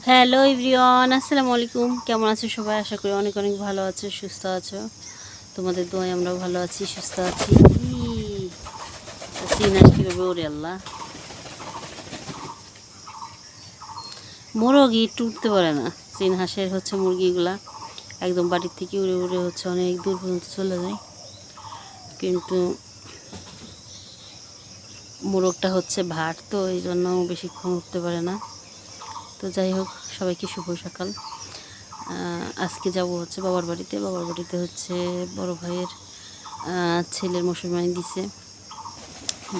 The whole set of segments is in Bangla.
হ্যালো এভরিওয়ান, আসসালামু আলাইকুম। কেমন আছো সবাই? আশা করি অনেক অনেক ভালো আছো, সুস্থ আছো। তোমাদের দোয়ায় আমরাও ভালো আছি, সুস্থ আছি। সিনাস কীভাবে ওরে আল্লাহ, মোরগই একটু উঠতে পারে না। চীন হাঁসের হচ্ছে মুরগিগুলা একদম বাড়ির থেকে উড়ে উড়ে হচ্ছে অনেক দূর পর্যন্ত চলে যায়, কিন্তু মোরগটা হচ্ছে ভাট, তো এই জন্য বেশিক্ষণ উঠতে পারে না। তো যাই হোক, সবাইকে শুভ সকাল। আজকে যাব হচ্ছে বাবার বাড়িতে হচ্ছে বড় ভাইয়ের ছেলের মুসলমানি দিছে,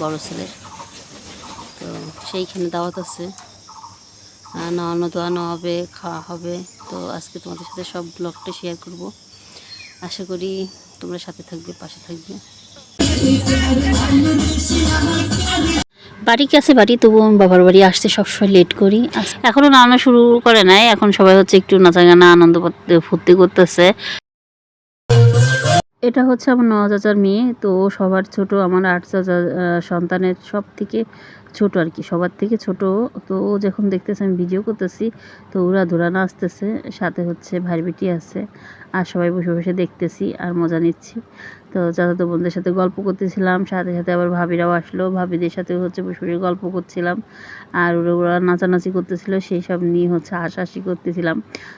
বড় ছেলের। তো সেইখানে দাওয়াত আছে, নাওয়ানো দোয়ানো হবে, খাওয়া হবে। তো আজকে তোমাদের সাথে সব ব্লগটা শেয়ার করব। আশা করি তোমরা সাথে থাকবে, পাশে থাকবে। বাড়ি কাছে বাড়ি, তবু আমি বাবার বাড়ি আসতে সবসময় লেট করি। এখনও নানা শুরু করে নাই, এখন সবাই হচ্ছে একটু নাচা গানা আনন্দ ফুর্তি করতেছে। এটা হচ্ছে আমার 9 চাচার মেয়ে, তো সবার ছোট, আমার 8 চাচা সন্তানের সব থেকে ছোট আর কি, সবার থেকে ছোট। তো ও যখন দেখতেছে আমি ভিডিও করতেছি, তো ওরা ধরা নাচতেছে, সাথে হচ্ছে ভাই বেটি আছে, আর সবাই বসে বসে দেখতেছি আর মজা নিচ্ছি। তো চাচাতো বোনদের সাথে গল্প করতেছিলাম, সাথে সাথে আবার ভাবিরাও আসলো, ভাবিদের সাথে হচ্ছে বসে বসে গল্প করছিলাম, আর ওরা নাচানাচি করতেছিল, সেই সব নিয়ে হচ্ছে হাসাহাসি করতেছিলাম।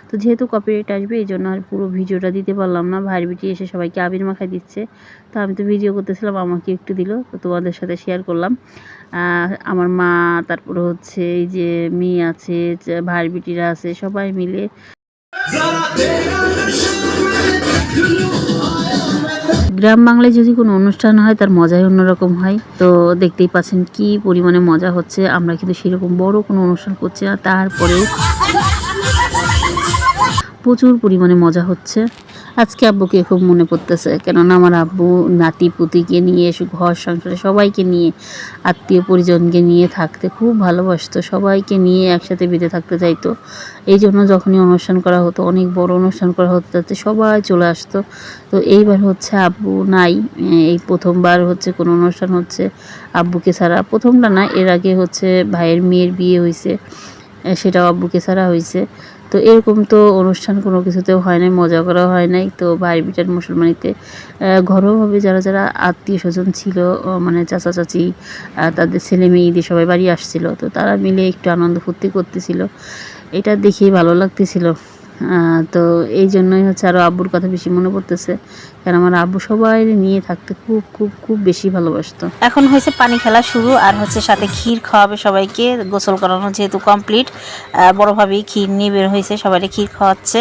তো যেহেতু কপিরাইট আসবে, এই জন্য আর পুরো ভিডিওটা দিতে পারলাম না। ভাই বেটি এসে সবাইকে আবির মাখাই দিচ্ছে, তো আমি তো ভিডিও করতেছিলাম, আমাকে একটু দিল, তো তোমাদের সাথে শেয়ার করলাম। আমার মা, তারপরে হচ্ছে এই যে মেয়ে আছে, ভাই বেটিরা আছে, সবাই মিলে। গ্রাম বাংলায় যদি কোনো অনুষ্ঠান হয়, তার মজাই অন্যরকম হয়। তো দেখতেই পাচ্ছেন কি পরিমাণে মজা হচ্ছে। আমরা কিন্তু সেরকম বড় কোনো অনুষ্ঠান করছি না, তারপরেও প্রচুর পরিমাণে মজা হচ্ছে। আজকে আব্বুকে খুব মনে পড়তেছে, কেননা আমার আব্বু নাতি পুতিকে নিয়ে, ঘর সংসারে সবাইকে নিয়ে, আত্মীয় পরিজনকে নিয়ে থাকতে খুব ভালোবাসতো, সবাইকে নিয়ে একসাথে বেঁধে থাকতে চাইতো। এই জন্য যখনই অনুষ্ঠান করা হতো, অনেক বড় অনুষ্ঠান করা হতো, তাতে সবাই চলে আসতো। তো এইবার হচ্ছে আব্বু নাই, এই প্রথমবার হচ্ছে কোনো অনুষ্ঠান হচ্ছে আব্বুকে ছাড়া। প্রথমটা না, এর আগে হচ্ছে ভাইয়ের মেয়ের বিয়ে হয়েছে, সেটাও আব্বুকে ছাড়া হয়েছে। তো এরকম তো অনুষ্ঠান কোনো কিছুতেও হয় নাই, মজা করা হয় নাই। তো ভাই বিটার মুসলমানিতে ঘরোয়াভাবে যারা যারা আত্মীয় স্বজন ছিল, মানে চাচা চাচি, তাদের ছেলে মেয়েদের সবাই বাড়ি আসছিল, তো তারা মিলে একটু আনন্দ ফুর্তি করতেছিল, এটা দেখেই ভালো লাগতেছিল। তো এই জন্যই হচ্ছে আরও আব্বুর কথা বেশি মনে পড়তেছে, কারণ আমার আব্বু সবাই নিয়ে থাকতে খুব খুব খুব বেশি ভালোবাসতো। এখন হয়েছে পানি খেলা শুরু, আর হচ্ছে সাথে ক্ষীর খাওয়াবে সবাইকে, গোসল করানো যেহেতু কমপ্লিট, বড়োভাবেই ক্ষীর নিয়ে বের হয়েছে, সবাইকে ক্ষীর খাওয়াচ্ছে।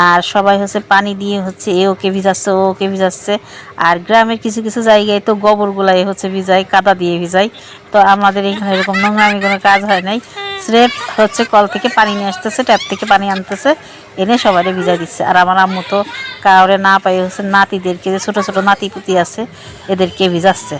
আর সবাই হচ্ছে পানি দিয়ে হচ্ছে এ ওকে ভিজাচ্ছে, ও ওকে ভিজাচ্ছে। আর গ্রামের কিছু কিছু জায়গায় তো গোবরগুলাই হচ্ছে ভিজায়, কাদা দিয়ে ভিজায়। তো আমাদের এখানে এরকম নোংরামি কোনো কাজ হয় নাই, স্রেফ হচ্ছে কল থেকে পানি নিয়ে আসতেছে, ট্যাপ থেকে পানি আনতেছে, এনে সবাই ভিজাই দিচ্ছে। আর আমার আম্মু তো কাউরে না পাই হচ্ছে নাতিদেরকে, যে ছোটো ছোটো নাতি পুতি আছে, এদেরকে ভিজাচ্ছে।